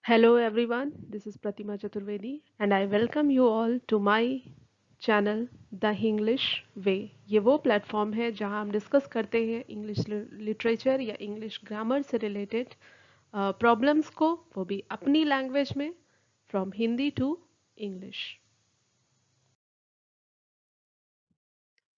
Hello everyone, this is Pratima Chaturvedi and I welcome you all to my channel the English way. ये वो platform है जहां हम discuss करते हैं इंग्लिश लिटरेचर या इंग्लिश ग्रामर से रिलेटेड प्रॉब्लम्स को, वो भी अपनी लैंग्वेज में, फ्रॉम हिंदी टू इंग्लिश।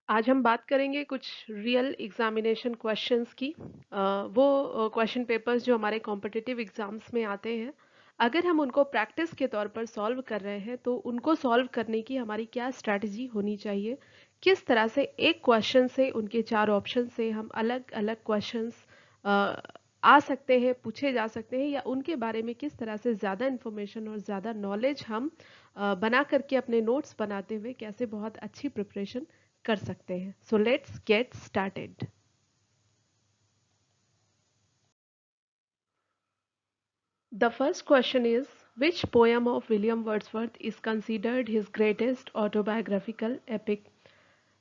आज हम बात करेंगे कुछ रियल एग्जामिनेशन क्वेश्चंस की। वो क्वेश्चन पेपर्स जो हमारे कॉम्पिटिटिव एग्जाम्स में आते हैं, अगर हम उनको प्रैक्टिस के तौर पर सॉल्व कर रहे हैं तो उनको सॉल्व करने की हमारी क्या स्ट्रैटेजी होनी चाहिए, किस तरह से एक क्वेश्चन से, उनके चार ऑप्शन से हम अलग अलग क्वेश्चंस आ सकते हैं, पूछे जा सकते हैं, या उनके बारे में किस तरह से ज़्यादा इन्फॉर्मेशन और ज़्यादा नॉलेज हम बना करके अपने नोट्स बनाते हुए कैसे बहुत अच्छी प्रिपरेशन कर सकते हैं। So let's get started. The first question is, which poem of William Wordsworth is considered his greatest autobiographical epic?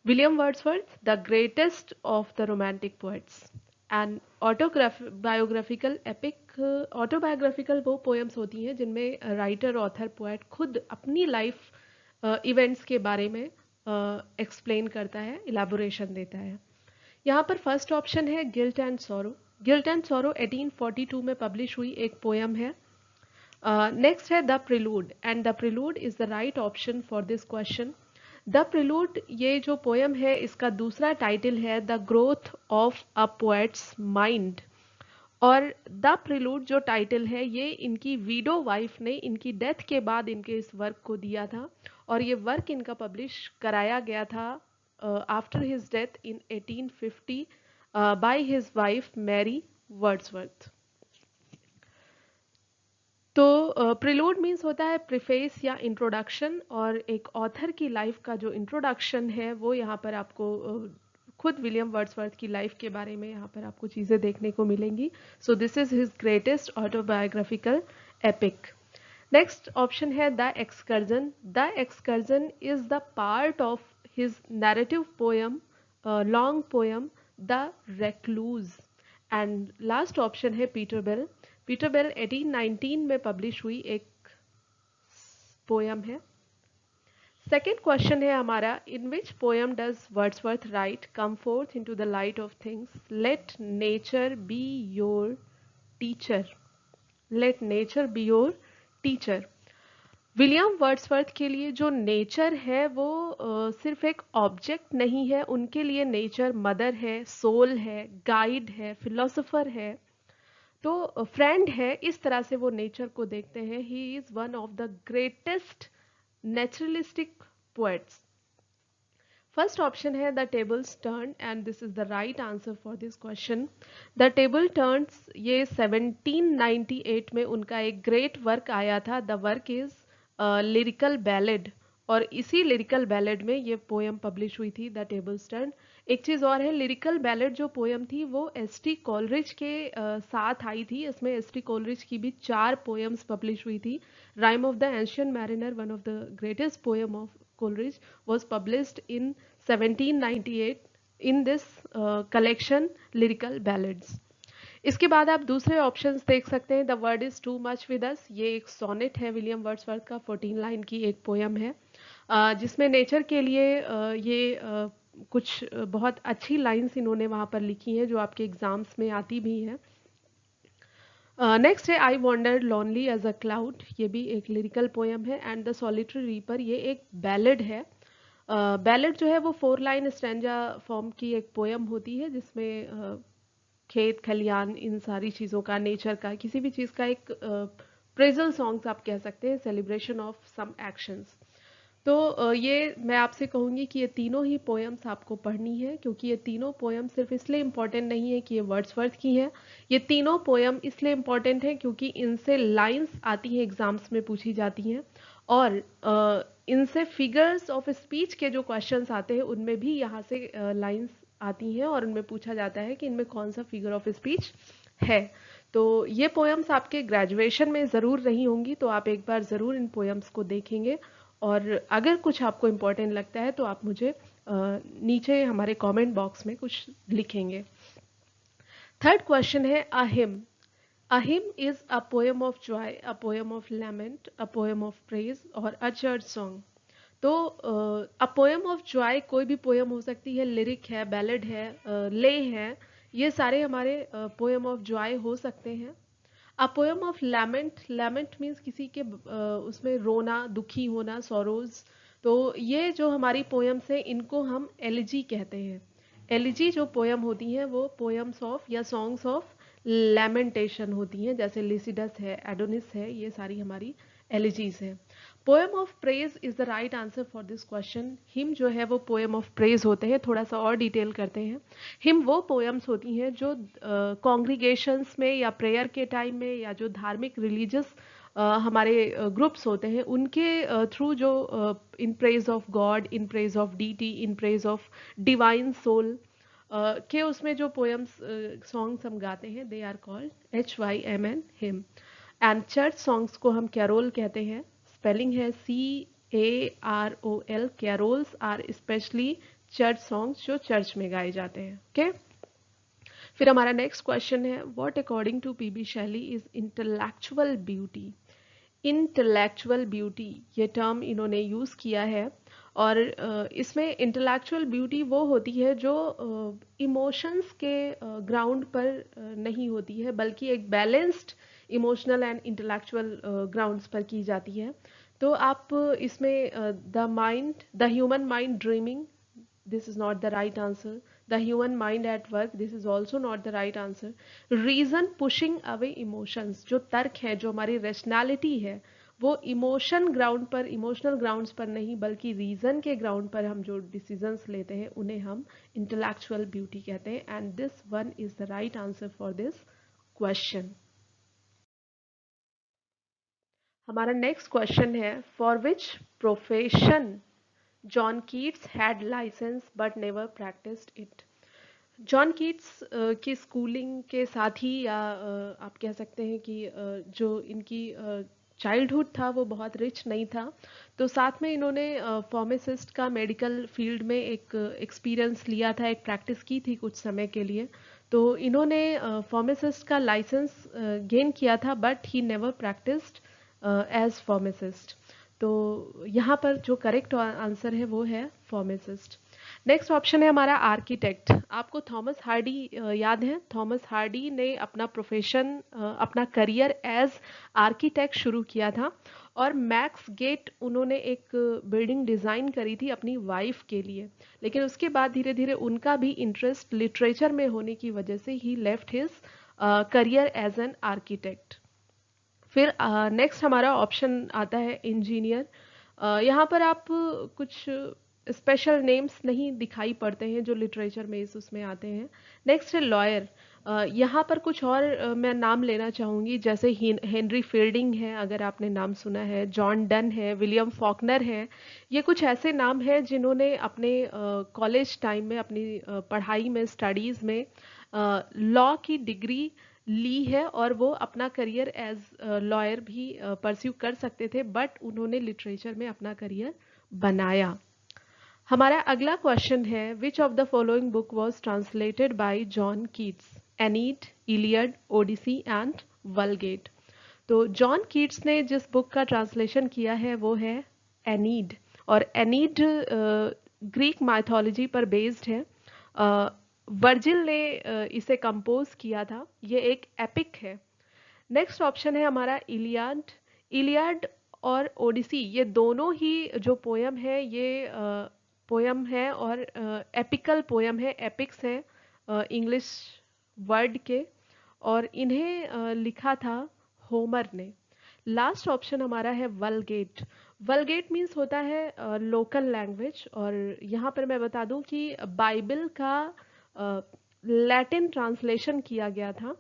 William Wordsworth, the greatest of the romantic poets. And autobiographical epic, autobiographical वो poems होती हैं जिनमें writer, author, poet खुद अपनी life events के बारे में explain करता है, इलेबोरेशन देता है। यहाँ पर फर्स्ट ऑप्शन है guilt and sorrow. Guilt and sorrow 1842 में पब्लिश हुई एक पोयम है। नेक्स्ट है the prelude, and the prelude is the right option for this question. The prelude, ये जो पोयम है, इसका दूसरा टाइटल है the growth of a poet's mind. और द प्रिलूड जो टाइटल है, ये इनकी वीडो वाइफ ने इनकी डेथ के बाद इनके इस वर्क को दिया था, और ये वर्क इनका पब्लिश कराया गया था after his death in 1850 by his wife Mary Wordsworth. तो प्रिलूड मीन्स होता है प्रिफेस या इंट्रोडक्शन, और एक ऑथर की लाइफ का जो इंट्रोडक्शन है वो यहाँ पर आपको खुद विलियम वर्ड्सवर्थ की लाइफ के बारे में यहाँ पर आपको चीज़ें देखने को मिलेंगी। So this is his greatest autobiographical epic. Next option है the excursion. The excursion is the part of his narrative poem, long poem the recluse. And last option है पीटर बेल। पीटर बेल 1819 में publish हुई एक poem है। Second question है हमारा, in which poem does Wordsworth write, come forth into the light of things, let nature be your teacher. Let nature be your teacher. William Wordsworth के लिए जो nature है वो सिर्फ एक ऑब्जेक्ट नहीं है, उनके लिए नेचर मदर है, सोल है, गाइड है, फिलोसोफर है, तो फ्रेंड है। इस तरह से वो नेचर को देखते हैं। He is one of the greatest naturalistic poets. First option है the tables turn, and this is the right answer for this question. The table turns, ये 1798 में उनका एक ग्रेट वर्क आया था। The work is lyrical ballad, और इसी lyrical ballad में ये पोयम पब्लिश हुई थी, द टेबल्स टर्न। एक चीज़ और है, लिरिकल बैलेड जो पोयम थी वो एस टी कॉलरिज के साथ आई थी। इसमें एस टी कॉलरिज की भी 4 पोयम्स पब्लिश हुई थी। Rhyme of the ancient mariner, one of the greatest poem of Coleridge, was published in 1798 in this collection Lyrical Ballads. इसके बाद आप दूसरे ऑप्शंस देख सकते हैं। The word is too much with us, ये एक सोनेट है विलियम वर्ड्सवर्थ का, 14 लाइन की एक पोयम है, जिसमें नेचर के लिए ये कुछ बहुत अच्छी लाइंस इन्होंने वहाँ पर लिखी हैं जो आपके एग्जाम्स में आती भी हैं। नेक्स्ट है I wandered lonely as a cloud, ये भी एक लिरिकल पोयम है। एंड द सॉलिटरी रीपर, ये एक बैलेड है। बैलेड जो है वो 4 लाइन स्टैंजा फॉर्म की एक पोयम होती है, जिसमें खेत खलियान, इन सारी चीज़ों का, नेचर का, किसी भी चीज़ का एक प्रेजल सॉन्ग्स आप कह सकते हैं, सेलिब्रेशन ऑफ सम एक्शंस। तो ये मैं आपसे कहूँगी कि ये तीनों ही पोएम्स आपको पढ़नी है, क्योंकि ये तीनों पोएम सिर्फ इसलिए इम्पॉर्टेंट नहीं है कि ये वर्ड्सवर्थ की हैं। ये तीनों पोएम इसलिए इम्पॉर्टेंट हैं क्योंकि इनसे लाइंस आती हैं, एग्जाम्स में पूछी जाती हैं, और इनसे फिगर्स ऑफ स्पीच के जो क्वेश्चंस आते हैं उनमें भी यहाँ से लाइंस आती हैं, और उनमें पूछा जाता है कि इनमें कौन सा फिगर ऑफ स्पीच है। तो ये पोएम्स आपके ग्रेजुएशन में ज़रूर रही होंगी, तो आप एक बार ज़रूर इन पोएम्स को देखेंगे, और अगर कुछ आपको इम्पोर्टेंट लगता है तो आप मुझे नीचे हमारे कमेंट बॉक्स में कुछ लिखेंगे। थर्ड क्वेश्चन है अ him. A hymn is a poem of joy, a poem of lament, a poem of praise और a church song. तो अ पोएम ऑफ जॉय कोई भी पोएम हो सकती है, लिरिक है, बैलेड है, ले है, ये सारे हमारे पोएम ऑफ जॉय हो सकते हैं। A poem of lament, lament means किसी के उसमें रोना, दुखी होना, सॉरोज। तो ये जो हमारी पोएम्स हैं इनको हम एलिजी कहते हैं। एलिजी जो पोएम होती हैं वो पोएम्स ऑफ या सॉन्ग्स ऑफ लैमेंटेशन होती हैं, जैसे लिसिडस है, एडोनिस है, ये सारी हमारी एलिजीज हैं। Poem of praise is the right answer for this question. Him जो है वो पोएम ऑफ प्रेज होते हैं। थोड़ा सा और डिटेल करते हैं। हिम वो पोएम्स होती हैं जो कॉन्ग्रीगेशंस में या प्रेयर के टाइम में या जो धार्मिक रिलीजियस हमारे ग्रुप्स होते हैं उनके थ्रू जो in praise of God, in praise of deity, in praise of divine soul के उसमें जो पोएम्स सॉन्ग्स हम गाते हैं they are called HYMN hymn. And church songs को हम कैरोल कहते हैं। स्पेलिंग है CAROL। Carols are specially church songs जो चर्च में गाए जाते हैं। ओके फिर हमारा नेक्स्ट क्वेश्चन है what according to PB Shelley is intellectual beauty. Intellectual beauty ये टर्म इन्होंने यूज़ किया है और इसमें इंटेलेक्चुअल ब्यूटी वो होती है जो इमोशंस के ग्राउंड पर नहीं होती है बल्कि एक balanced emotional and intellectual grounds पर की जाती है। तो आप इसमें the mind, the human mind dreaming, this is not the right answer. The human mind at work, this is also not the right answer. Reason pushing away emotions, जो तर्क है, जो हमारी रैशनैलिटी है, वो इमोशन ग्राउंड पर, emotional grounds पर नहीं बल्कि रीजन के ग्राउंड पर हम जो डिसीजंस लेते हैं उन्हें हम इंटेलेक्चुअल ब्यूटी कहते हैं। And this one is the right answer for this question. हमारा नेक्स्ट क्वेश्चन है for which profession John Keats had license but never practised it. John Keats की स्कूलिंग के साथ ही या आप कह सकते हैं कि जो इनकी चाइल्डहुड था वो बहुत रिच नहीं था, तो साथ में इन्होंने फार्मासिस्ट का मेडिकल फील्ड में एक एक्सपीरियंस लिया था, एक प्रैक्टिस की थी कुछ समय के लिए। तो इन्होंने फार्मासिस्ट का लाइसेंस गेन किया था but he never practised as pharmacist. तो यहाँ पर जो करेक्ट आंसर है वो है फार्मासिस्ट। नेक्स्ट ऑप्शन है हमारा आर्किटेक्ट। आपको थॉमस हार्डी याद है? थॉमस हार्डी ने अपना प्रोफेशन, अपना करियर एज आर्किटेक्ट शुरू किया था और मैक्स गेट उन्होंने एक बिल्डिंग डिज़ाइन करी थी अपनी वाइफ के लिए, लेकिन उसके बाद धीरे धीरे उनका भी इंटरेस्ट लिटरेचर में होने की वजह से ही left his career as an architect. फिर नेक्स्ट हमारा ऑप्शन आता है इंजीनियर। यहाँ पर आप कुछ स्पेशल नेम्स नहीं दिखाई पड़ते हैं जो लिटरेचर में उसमें आते हैं। नेक्स्ट है लॉयर। यहाँ पर कुछ और मैं नाम लेना चाहूँगी, जैसे हेनरी फील्डिंग है, अगर आपने नाम सुना है, जॉन डन है, विलियम फॉकनर है। ये कुछ ऐसे नाम हैं जिन्होंने अपने कॉलेज टाइम में, अपनी पढ़ाई में, स्टडीज़ में लॉ की डिग्री ली है और वो अपना करियर एज लॉयर भी परस्यू कर सकते थे, बट उन्होंने लिटरेचर में अपना करियर बनाया। हमारा अगला क्वेश्चन है which of the following book was translated by John Keats. Aeneid, Iliad, Odyssey and Vulgate. तो जॉन कीट्स ने जिस बुक का ट्रांसलेशन किया है वो है एनीड, और एनीड ग्रीक माइथोलॉजी पर बेस्ड है। वर्जिल ने इसे कंपोज किया था, ये एक एपिक है। नेक्स्ट ऑप्शन है हमारा इलियाड। इलियाड और ओडिसी ये दोनों ही जो पोयम है ये पोयम है और एपिकल पोयम है, एपिक्स हैं इंग्लिश वर्ड के, और इन्हें लिखा था होमर ने। लास्ट ऑप्शन हमारा है वलगेट। वलगेट मीन्स होता है लोकल लैंग्वेज, और यहाँ पर मैं बता दूं कि बाइबल का लैटिन ट्रांसलेशन किया गया था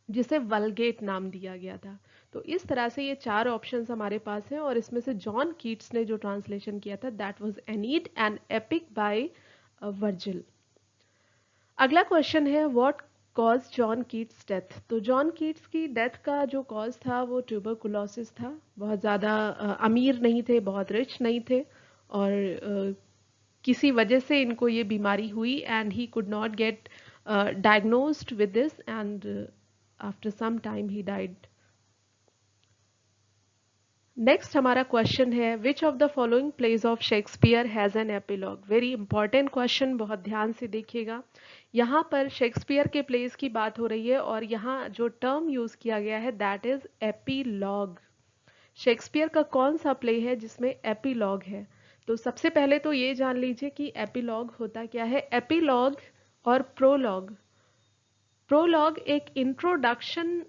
जिसे वलगेट नाम दिया गया था। तो इस तरह से ये चार ऑप्शंस हमारे पास हैं और इसमें से जॉन कीट्स ने जो ट्रांसलेशन किया था that was Aeneid and epic by Virgil. अगला क्वेश्चन है what cause John Keats death. तो जॉन कीट्स की डेथ का जो कॉज था वो ट्यूबरकुलोसिस था। बहुत ज़्यादा अमीर नहीं थे, बहुत रिच नहीं थे, और किसी वजह से इनको ये बीमारी हुई and he could not gate diagnosed with this, and after some time he died. Next हमारा क्वेश्चन है which of the following pledge of Shakespeare has an epilogue. Very important question, बहुत ध्यान से देखिएगा। यहाँ पर शेक्सपियर के प्लेज की बात हो रही है और यहाँ जो टर्म यूज़ किया गया है दैट इज़ एपीलॉग। शेक्सपियर का कौन सा प्ले है जिसमें एपीलॉग है? तो सबसे पहले तो ये जान लीजिए कि एपीलॉग होता क्या है। एपीलॉग और प्रोलॉग, प्रोलॉग एक इंट्रोडक्शन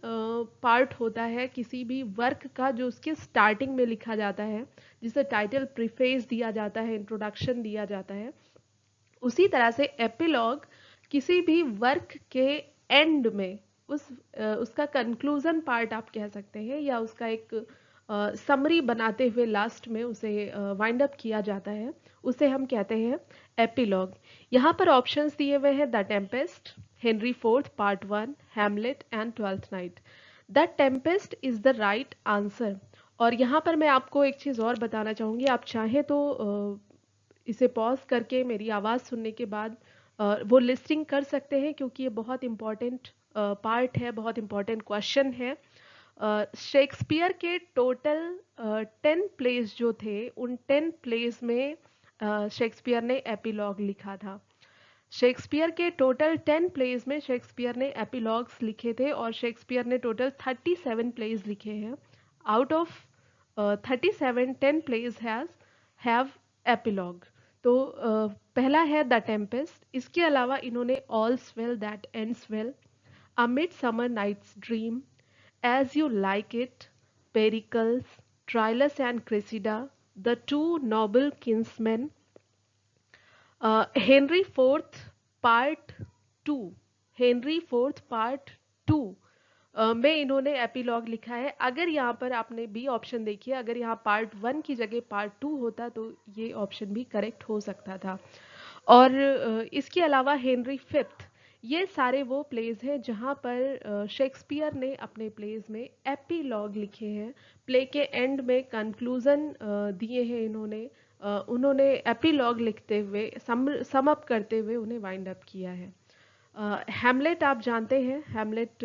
पार्ट होता है किसी भी वर्क का जो उसके स्टार्टिंग में लिखा जाता है, जिसे टाइटल प्रीफेस दिया जाता है, इंट्रोडक्शन दिया जाता है। उसी तरह से एपिलॉग किसी भी वर्क के एंड में उसका कंक्लूजन पार्ट आप कह सकते हैं, या उसका एक समरी बनाते हुए लास्ट में उसे वाइंड अप किया जाता है, उसे हम कहते हैं एपिलॉग। यहाँ पर ऑप्शंस दिए हुए हैं the Tempest, Henry fourth part 1, Hamlet and twelfth night. The Tempest is the right answer. और यहाँ पर मैं आपको एक चीज़ और बताना चाहूँगी, आप चाहें तो इसे पॉज करके मेरी आवाज़ सुनने के बाद वो लिस्टिंग कर सकते हैं, क्योंकि ये बहुत इंपॉर्टेंट पार्ट है, बहुत इंपॉर्टेंट क्वेश्चन है। शेक्सपियर के टोटल 10 प्लेस जो थे, उन 10 प्लेस में शेक्सपियर ने एपिलॉग लिखा था। शेक्सपियर के टोटल 10 प्लेस में शेक्सपियर ने एपिलॉग्स लिखे थे और शेक्सपियर ने टोटल 37 प्लेस लिखे हैं। Out of 37, 10 plays have epilogue. तो पहला है द टेम्पेस्ट। इसके अलावा इन्होंने all's well that ends well, a midsummer night's dream, as you like it, Pericles, Troilus and Cressida, the two noble kinsmen, Henry fourth part 2, Henry fourth part 2 में इन्होंने epilogue लिखा है। अगर यहाँ पर आपने बी ऑप्शन देखिए, अगर यहाँ पार्ट 1 की जगह पार्ट 2 होता तो ये ऑप्शन भी करेक्ट हो सकता था। और इसके अलावा हेनरी फिफ्थ, ये सारे वो प्लेज हैं जहाँ पर शेक्सपियर ने अपने प्लेज में एपिलॉग लिखे हैं। प्ले के एंड में कंक्लूजन दिए हैं इन्होंने, उन्होंने एपिलॉग लिखते हुए सम अप करते हुए उन्हें वाइंड अप किया है। हैमलेट आप जानते हैं, हैमलेट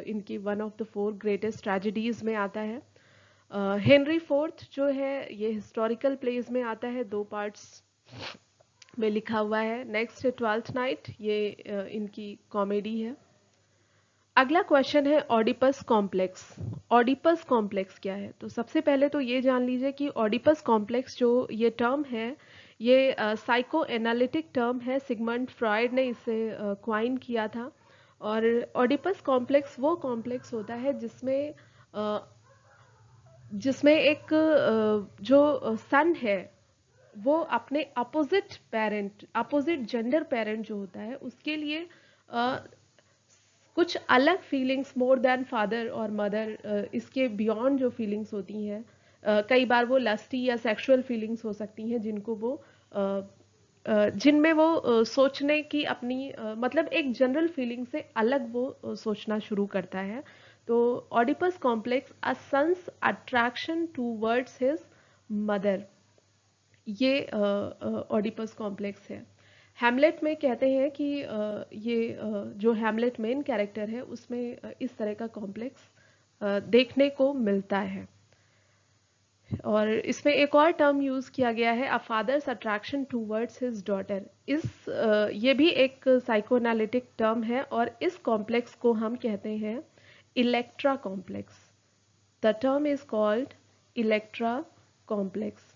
इनकी one of the 4 greatest tragedies में आता है। हेनरी फोर्थ जो है ये हिस्टोरिकल प्लेज में आता है, 2 पार्ट्स में लिखा हुआ है। नेक्स्ट है ट्वेल्थ नाइट, ये इनकी कॉमेडी है। अगला क्वेश्चन है ऑडिपस कॉम्प्लेक्स। ऑडिपस कॉम्प्लेक्स क्या है? तो सबसे पहले तो ये जान लीजिए कि ऑडिपस कॉम्प्लेक्स जो ये टर्म है, ये साइको एनालिटिक टर्म है। सिगमंड फ्रॉयड ने इसे क्वाइन किया था। और ऑडिपस कॉम्प्लेक्स वो कॉम्प्लेक्स होता है जिसमें जिसमें एक जो सन है वो अपने opposite parent, opposite gender parent जो होता है उसके लिए कुछ अलग फीलिंग्स मोर देन फादर और मदर, इसके बियॉन्ड जो फीलिंग्स होती हैं, कई बार वो लस्टी या सेक्सुअल फीलिंग्स हो सकती हैं जिनको वो जिनमें वो सोचने की अपनी मतलब एक जनरल फीलिंग से अलग वो सोचना शुरू करता है। तो Oedipus complex, a son's attraction towards his mother, ये ऑडिपस कॉम्प्लेक्स है। हैमलेट में कहते हैं कि ये जो हैमलेट मेन कैरेक्टर है उसमें इस तरह का कॉम्प्लेक्स देखने को मिलता है। और इसमें एक और टर्म यूज़ किया गया है, a father's attraction towards his daughter. ये भी एक साइकोएनालिटिक टर्म है और इस कॉम्प्लेक्स को हम कहते हैं Electra complex. The term is called Electra complex.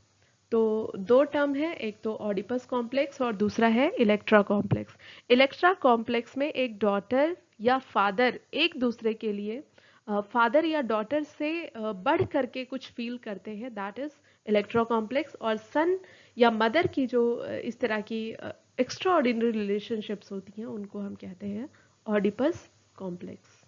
तो 2 टर्म है, एक तो ऑडिपस कॉम्प्लेक्स और दूसरा है इलेक्ट्रा कॉम्प्लेक्स। इलेक्ट्रा कॉम्प्लेक्स में एक डॉटर या फादर एक दूसरे के लिए फादर या डॉटर से बढ़ करके कुछ फील करते हैं, दैट इज इलेक्ट्रा कॉम्प्लेक्स। और सन या मदर की जो इस तरह की एक्स्ट्रा ऑर्डिनरी रिलेशनशिप्स होती हैं उनको हम कहते हैं Oedipus complex.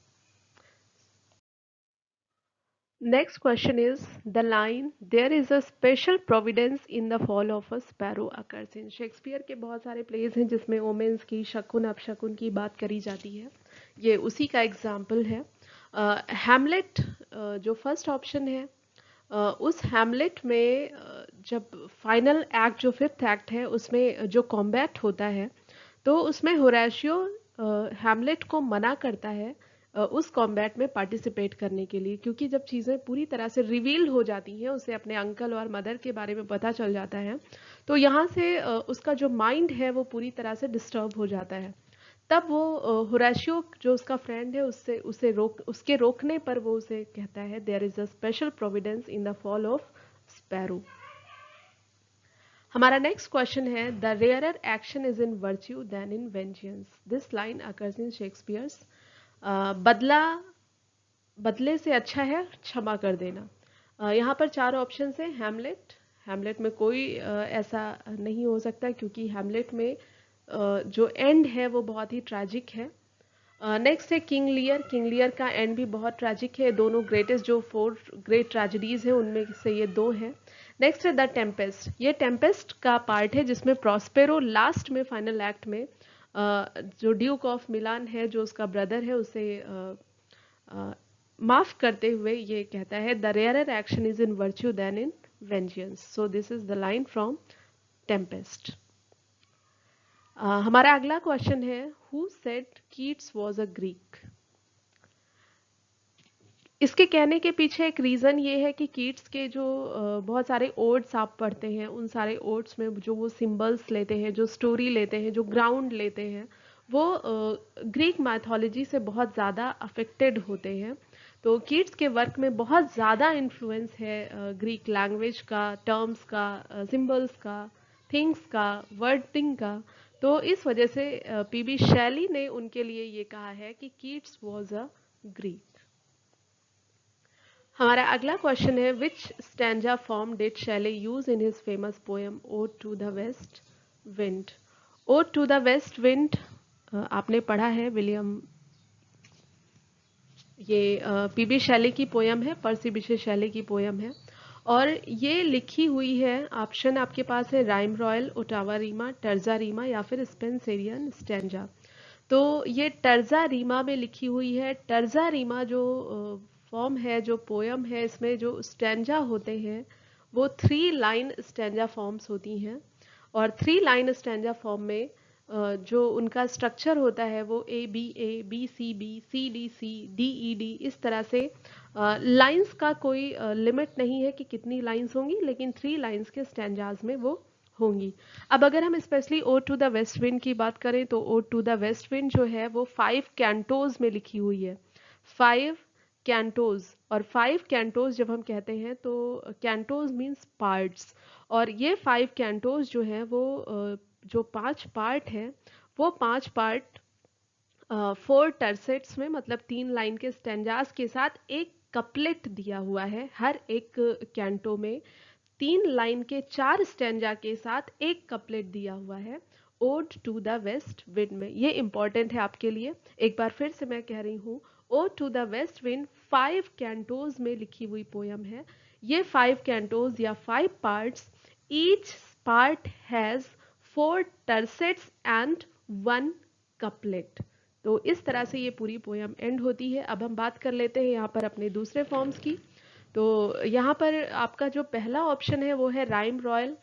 Next question is the line there is a special providence in the fall of a sparrow occurs in। Shakespeare के बहुत सारे प्लेज हैं जिसमें ओमेंस की, शकुन अपशकुन की बात करी जाती है, ये उसी का एग्जाम्पल है। हैमलेट जो फर्स्ट ऑप्शन है, उस हैमलेट में जब फाइनल एक्ट जो 5th एक्ट है उसमें जो कॉम्बैट होता है, तो उसमें होरेशियो हैमलेट को मना करता है उस कॉम्बैट में पार्टिसिपेट करने के लिए, क्योंकि जब चीज़ें पूरी तरह से रिवील्ड हो जाती हैं, उसे अपने अंकल और मदर के बारे में पता चल जाता है, तो यहाँ से उसका जो माइंड है वो पूरी तरह से डिस्टर्ब हो जाता है। तब वो होराशियो जो उसका फ्रेंड है उसके रोकने पर वो उसे कहता है there is a special providence in the fall of sparrow. हमारा नेक्स्ट क्वेश्चन है the rarer action is in virtue than in vengeance. This line occurs in Shakespeare's. बदला बदले से अच्छा है क्षमा कर देना। यहाँ पर चार ऑप्शन है। हैमलेट, हैमलेट में कोई ऐसा नहीं हो सकता, क्योंकि हैमलेट में जो एंड है वो बहुत ही ट्रैजिक है। नेक्स्ट है किंग लियर, किंग लियर का एंड भी बहुत ट्रैजिक है। दोनों ग्रेटेस्ट जो 4 ग्रेट ट्रेजेडीज है उनमें से ये 2 है। नेक्स्ट है द टेम्पेस्ट, ये टेम्पेस्ट का पार्ट है जिसमें प्रॉस्पेरो लास्ट में फाइनल एक्ट में जो ड्यूक ऑफ मिलान है जो उसका ब्रदर है उसे माफ करते हुए ये कहता है the rarer action is in virtue than in vengeance. So this is the line from Tempest. हमारा अगला क्वेश्चन है who said Keats was a Greek. इसके कहने के पीछे एक रीज़न ये है कि कीट्स के जो बहुत सारे ओड्स आप पढ़ते हैं, उन सारे ओड्स में जो वो सिंबल्स लेते हैं, जो स्टोरी लेते हैं, जो ग्राउंड लेते हैं, वो ग्रीक माइथोलॉजी से बहुत ज़्यादा अफेक्टेड होते हैं। तो कीट्स के वर्क में बहुत ज़्यादा इन्फ्लुएंस है ग्रीक लैंग्वेज का, टर्म्स का, सिंबल्स का, थिंग्स का, वर्डिंग का। तो इस वजह से पीबी शैली ने उनके लिए ये कहा है कि कीट्स वॉज अ ग्रीक। हमारा अगला क्वेश्चन है which stanza form did Shelley use in his famous poem ode to the waste wind. Ode to the waste wind आपने पढ़ा है विलियम, ये पीबी शैले की पोयम है, पर्सी बिशे शैले की पोयम है, और ये लिखी हुई है, ऑप्शन आपके पास है rhyme royal, ottava rima, terza rima या फिर स्पेंसेरियन स्टैंजा। तो ये टर्जा रीमा में लिखी हुई है। टर्जा रीमा जो फॉर्म है, जो पोयम है, इसमें जो स्टैंजा होते हैं वो 3 लाइन स्टैंजा फॉर्म्स होती हैं, और 3 लाइन स्टैंजा फॉर्म में जो उनका स्ट्रक्चर होता है वो B C D E D, इस तरह से लाइंस का कोई लिमिट नहीं है कि कितनी लाइंस होंगी, लेकिन 3 लाइंस के स्टैंजाज में वो होंगी। अब अगर हम specially ode to the waste Wind की बात करें तो ode to the waste Wind जो है वो 5 कैंटोज में लिखी हुई है, 5 कैंटोज। और 5 कैंटोज जब हम कहते हैं तो कैंटोज मीन्स पार्ट्स, और ये 5 कैंटोज जो है वो जो 5 पार्ट है वो 5 पार्ट 4 टर्सेट्स में, मतलब 3 लाइन के स्टेंजास के साथ एक कपलेट दिया हुआ है। हर एक कैंटो में 3 लाइन के 4 स्टेंजा के साथ एक कपलेट दिया हुआ है ode to the waste Wind में। ये इंपॉर्टेंट है आपके लिए, एक बार फिर से मैं कह रही हूँ, ode to the waste Wind 5 cantos में लिखी हुई पोयम है। ये 5 कैंटोज या 5 parts, each part has 4 tercets and 1 couplet. तो इस तरह से ये पूरी पोयम एंड होती है। अब हम बात कर लेते हैं यहाँ पर अपने दूसरे फॉर्म्स की। तो यहाँ पर आपका जो पहला ऑप्शन है वो है rhyme royal.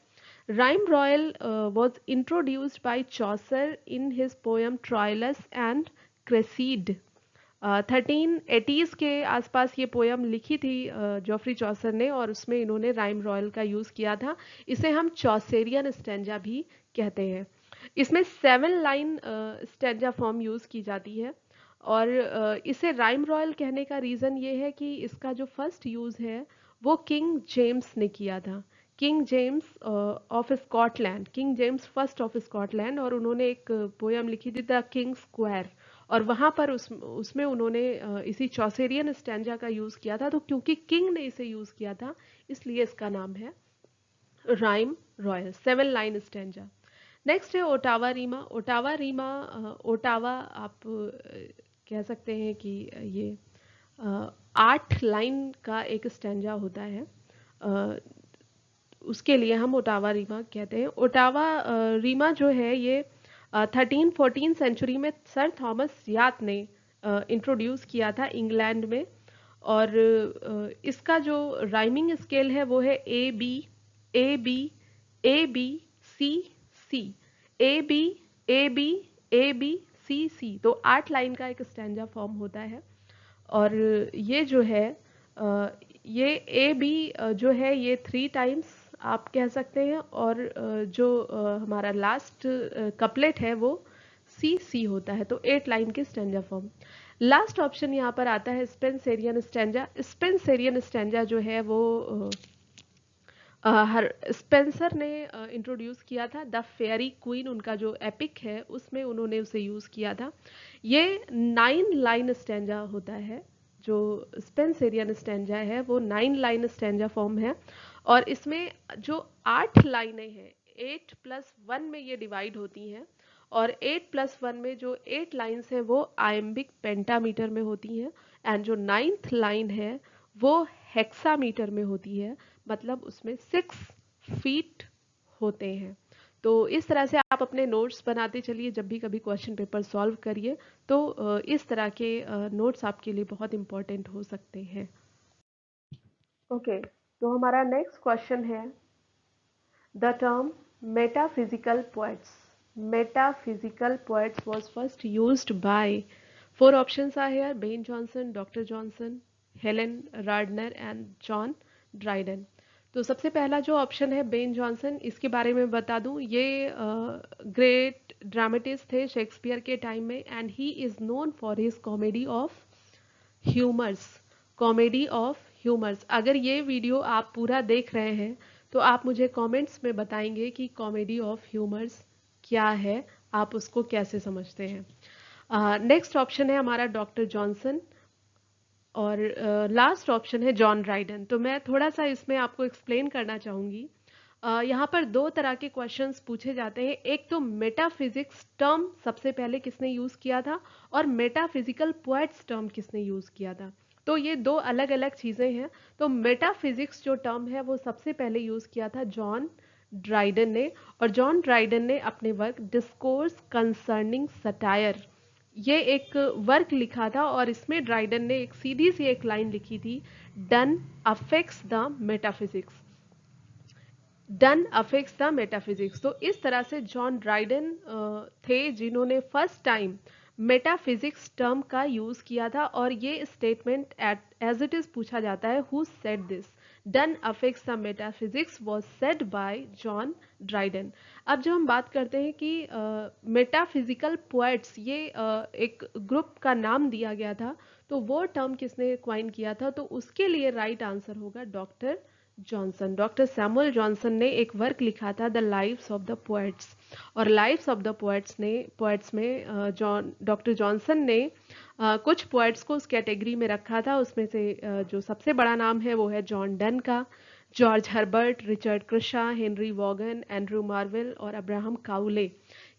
Rhyme royal was introduced by Chaucer in his poem Troilus and Criseyde. 1380s के आसपास ये पोयम लिखी थी जॉफ्री चॉसर ने, और उसमें इन्होंने राइम रॉयल का यूज़ किया था। इसे हम चॉसेरियन स्टेंजा भी कहते हैं। इसमें 7 लाइन स्टेंजा फॉर्म यूज़ की जाती है, और इसे राइम रॉयल कहने का रीज़न ये है कि इसका जो फर्स्ट यूज़ है वो किंग जेम्स ने किया था। King James of Scotland, king James first of Scotland, और उन्होंने एक पोयम लिखी थी द किंग स्क्वायर, और वहाँ पर उसमें उन्होंने इसी चौसेरियन स्टैंजा का यूज़ किया था। तो क्योंकि किंग ने इसे यूज़ किया था इसलिए इसका नाम है rhyme royal, 7 line stanza. Next है ottava rima. Ottava rima, ottava आप कह सकते हैं कि ये 8 लाइन का एक स्टैंजा होता है, उसके लिए हम ओटावा रीमा कहते हैं। ओटावा रीमा जो है ये 13-14 सेंचुरी में सर थॉमस याट ने इंट्रोड्यूस किया था इंग्लैंड में, और इसका जो राइमिंग स्केल है वो है A B A B A B C C, A B A B A B C C. तो 8 लाइन का एक स्टैंजा फॉर्म होता है। और ये जो है ये ए बी जो है ये 3 टाइम्स आप कह सकते हैं, और जो हमारा लास्ट कपलेट है वो सी सी होता है, तो 8 लाइन की स्टैंजा फॉर्म। लास्ट ऑप्शन यहाँ पर आता है स्पेंसेरियन स्टैंजा। स्पेंसेरियन स्टैंजा जो है वो हर स्पेंसर ने इंट्रोड्यूस किया था। द फेयरी क्वीन उनका जो एपिक है उसमें उन्होंने उसे यूज़ किया था। ये 9 लाइन स्टैंजा होता है। जो स्पेंसेरियन स्टैंजा है वो 9 लाइन स्टैंजा फॉर्म है, और इसमें जो 8 लाइनें हैं 8+1 में ये डिवाइड होती हैं, और 8+1 में जो 8 लाइन्स हैं वो आयम्बिक पेंटामीटर में होती हैं, एंड जो 9th लाइन है वो हेक्सामीटर में होती है, मतलब उसमें 6 फीट होते हैं। तो इस तरह से आप अपने नोट्स बनाते चलिए, जब भी कभी क्वेश्चन पेपर सॉल्व करिए तो इस तरह के नोट्स आपके लिए बहुत इंपॉर्टेंट हो सकते हैं। ओके, तो हमारा नेक्स्ट क्वेश्चन है the term metaphysical poets. Metaphysical poets was first used by, four options are here: Ben Jonson, Dr. Johnson, Helen Gardner and John Dryden. तो सबसे पहला जो ऑप्शन है बेन जॉनसन, इसके बारे में बता दूं, ये ग्रेट ड्रामेटिस्ट थे शेक्सपियर के टाइम में, and he is known for his comedy of humours. Comedy of humours, अगर ये वीडियो आप पूरा देख रहे हैं तो आप मुझे कमेंट्स में बताएंगे कि कॉमेडी ऑफ ह्यूमर्स क्या है, आप उसको कैसे समझते हैं। नेक्स्ट ऑप्शन है हमारा डॉक्टर जॉनसन, और लास्ट ऑप्शन है जॉन ड्राइडन। तो मैं थोड़ा सा इसमें आपको एक्सप्लेन करना चाहूँगी। यहाँ पर दो तरह के क्वेश्चंस पूछे जाते हैं। एक तो मेटाफिजिक्स टर्म सबसे पहले किसने यूज़ किया था, और मेटाफिजिकल पोएट्स टर्म किसने यूज़ किया था। तो ये दो अलग अलग चीज़ें हैं। तो मेटाफिजिक्स जो टर्म है वो सबसे पहले यूज़ किया था जॉन ड्राइडन ने, और जॉन ड्राइडन ने अपने वर्क डिस्कोर्स कंसर्निंग सटायर, ये एक वर्क लिखा था, और इसमें ड्राइडन ने एक सीधी सी एक लाइन लिखी थी, done affects the metaphysics, done affects the metaphysics. तो इस तरह से जॉन ड्राइडन थे जिन्होंने फर्स्ट टाइम मेटाफिजिक्स टर्म का यूज किया था, और ये स्टेटमेंट एज इट इज पूछा जाता है, who said this, done affects the metaphysics was said bye John Dryden. अब जब हम बात करते हैं कि मेटाफिजिकल पोएट्स ये एक ग्रुप का नाम दिया गया था, तो वो टर्म किसने क्वाइन किया था, तो उसके लिए राइट आंसर होगा doctor Johnson. Doctor Samuel Johnson ने एक वर्क लिखा था the lives of the poets, और लाइव्स ऑफ द पोएट्स में जॉन डॉक्टर जॉनसन ने कुछ पोएट्स को उस कैटेगरी में रखा था। उसमें से जो सबसे बड़ा नाम है वो है जॉन डन का, George Herbert, Richard Crashaw, Henry Vaughan, Andrew Marvell और अब्राहम काउले।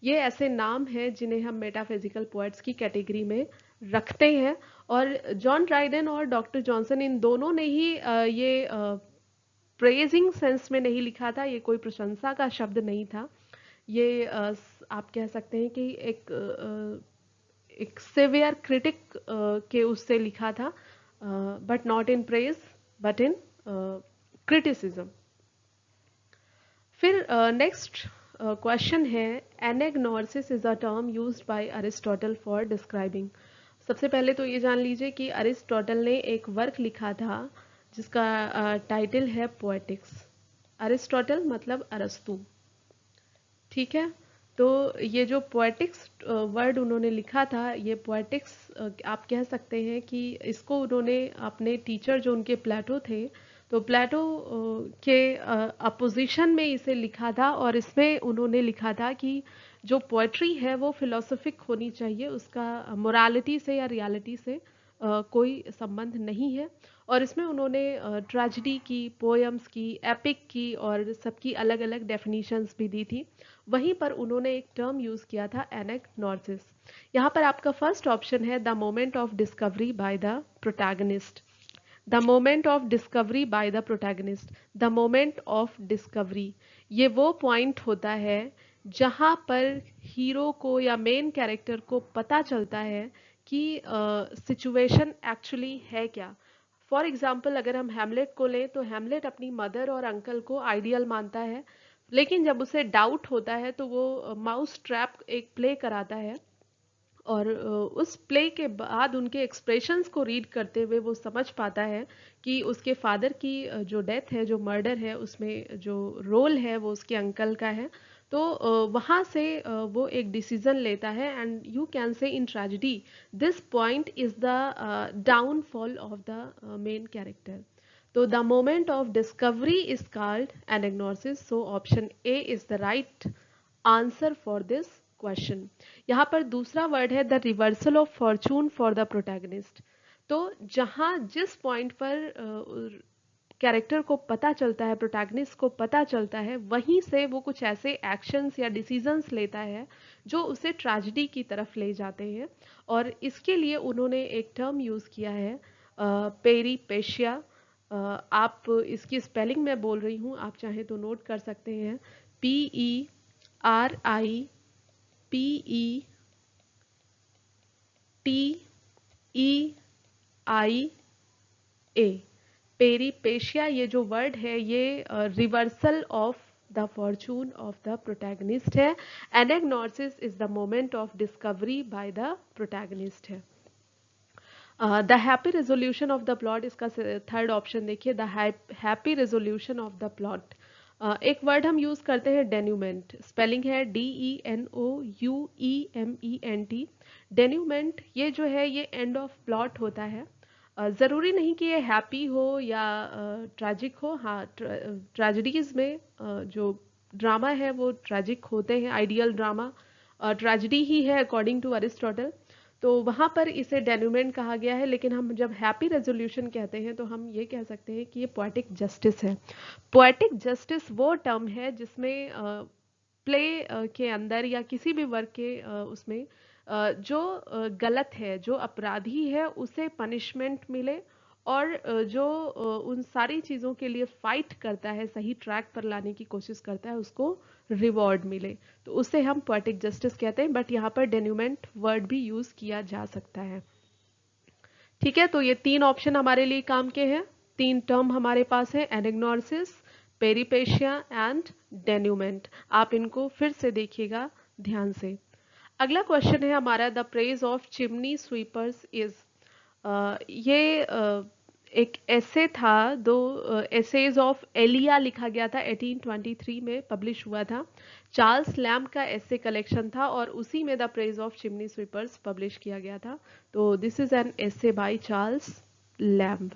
ये ऐसे नाम हैं जिन्हें हम मेटाफिजिकल पोएट्स की कैटेगरी में रखते हैं। और जॉन ड्राइडन और डॉक्टर जॉनसन इन दोनों ने ही ये प्रेजिंग सेंस में नहीं लिखा था, ये कोई प्रशंसा का शब्द नहीं था। ये आप कह सकते हैं कि एक सिवियर क्रिटिक के उससे लिखा था, but not in praise but in criticism. फिर नेक्स्ट क्वेश्चन है anagnorisis is a term used by Aristotle for describing. सबसे पहले तो ये जान लीजिए कि अरिस्टोटल ने एक वर्क लिखा था जिसका टाइटल है पोएटिक्स। अरिस्टोटल मतलब अरस्तु, ठीक है। तो ये जो पोएटिक्स वर्ड उन्होंने लिखा था, ये पोएटिक्स आप कह सकते हैं कि इसको उन्होंने अपने टीचर जो उनके प्लेटो थे, तो प्लेटो के अपोजिशन में इसे लिखा था, और इसमें उन्होंने लिखा था कि जो पोएट्री है वो फिलोसफिक होनी चाहिए, उसका मोरालिटी से या रियलिटी से कोई संबंध नहीं है। और इसमें उन्होंने ट्रेजेडी की, पोएम्स की, एपिक की, और सबकी अलग अलग डेफिनेशंस भी दी थी। वहीं पर उन्होंने एक टर्म यूज़ किया था एनेक्नोसिस। यहाँ पर आपका फर्स्ट ऑप्शन है the moment of discovery by the protagonist. The moment of discovery by the protagonist, the moment of discovery, ये वो पॉइंट होता है जहाँ पर हीरो को या मेन कैरेक्टर को पता चलता है कि सिचुएशन एक्चुअली है क्या। फॉर एग्जाम्पल अगर हम हैमलेट को लें, तो हैमलेट अपनी मदर और अंकल को आइडियल मानता है, लेकिन जब उसे डाउट होता है तो वो माउस ट्रैप एक प्ले कराता है, और उस प्ले के बाद उनके एक्सप्रेशंस को रीड करते हुए वो समझ पाता है कि उसके फादर की जो डेथ है, जो मर्डर है, उसमें जो रोल है वो उसके अंकल का है। तो वहाँ से वो एक डिसीजन लेता है, and you can say in tragedy this point is the downfall of the main character. तो the moment of discovery is called anagnorisis, so option A is the right answer for this question. यहाँ पर दूसरा word है the reversal of fortune for the protagonist. तो जहाँ जिस point पर character को पता चलता है, प्रोटैगनिस्ट को पता चलता है, वहीं से वो कुछ ऐसे एक्शंस या डिसीजंस लेता है जो उसे ट्रेजेडी की तरफ ले जाते हैं। और इसके लिए उन्होंने एक टर्म यूज़ किया है, पेरीपेशिया। आप इसकी स्पेलिंग मैं बोल रही हूँ, आप चाहें तो नोट कर सकते हैं। PERIPETEIA, पेरीपेशिया। ये जो वर्ड है ये reversal of the fortune of the protagonist है। Anagnorisis is the moment of discovery by the protagonist है। The happy resolution of the plot, इसका थर्ड ऑप्शन देखिए, the happy resolution of the plot. एक word हम use करते हैं डेन्यूमेंट, spelling है DENOUEMENT। डेन्यूमेंट ये जो है ये एंड ऑफ प्लॉट होता है। ज़रूरी नहीं कि ये हैप्पी हो या ट्रैजिक हो। हाँ, ट्रेजिडीज में जो ड्रामा है वो ट्रैजिक होते हैं, आइडियल ड्रामा ट्रेजिडी ही है अकॉर्डिंग टू अरिस्टोटल। तो वहाँ पर इसे डेन्यूमेंट कहा गया है। लेकिन हम जब हैप्पी रेजोल्यूशन कहते हैं तो हम ये कह सकते हैं कि ये पोएटिक जस्टिस है। पोएटिक जस्टिस वो टर्म है जिसमें प्ले के अंदर या किसी भी वर्क के उसमें जो गलत है, जो अपराधी है, उसे पनिशमेंट मिले, और जो उन सारी चीज़ों के लिए फाइट करता है, सही ट्रैक पर लाने की कोशिश करता है, उसको रिवॉर्ड मिले। तो उसे हम पोएटिक जस्टिस कहते हैं, बट यहाँ पर डेन्यूमेंट वर्ड भी यूज किया जा सकता है। ठीक है, तो ये तीन ऑप्शन हमारे लिए काम के हैं। तीन टर्म हमारे पास है, एनाग्नोसिस, पेरीपेशिया एंड डेन्यूमेंट। आप इनको फिर से देखिएगा ध्यान से। अगला क्वेश्चन है हमारा, the praise of chimney sweepers is. ये एक ऐसे था, दो एसेज ऑफ एलिया लिखा गया था, 1823 में पब्लिश हुआ था। चार्ल्स लैम्ब का ऐसे कलेक्शन था और उसी में the praise of chimney sweepers publish किया गया था। तो this is an essay by Charles lamb.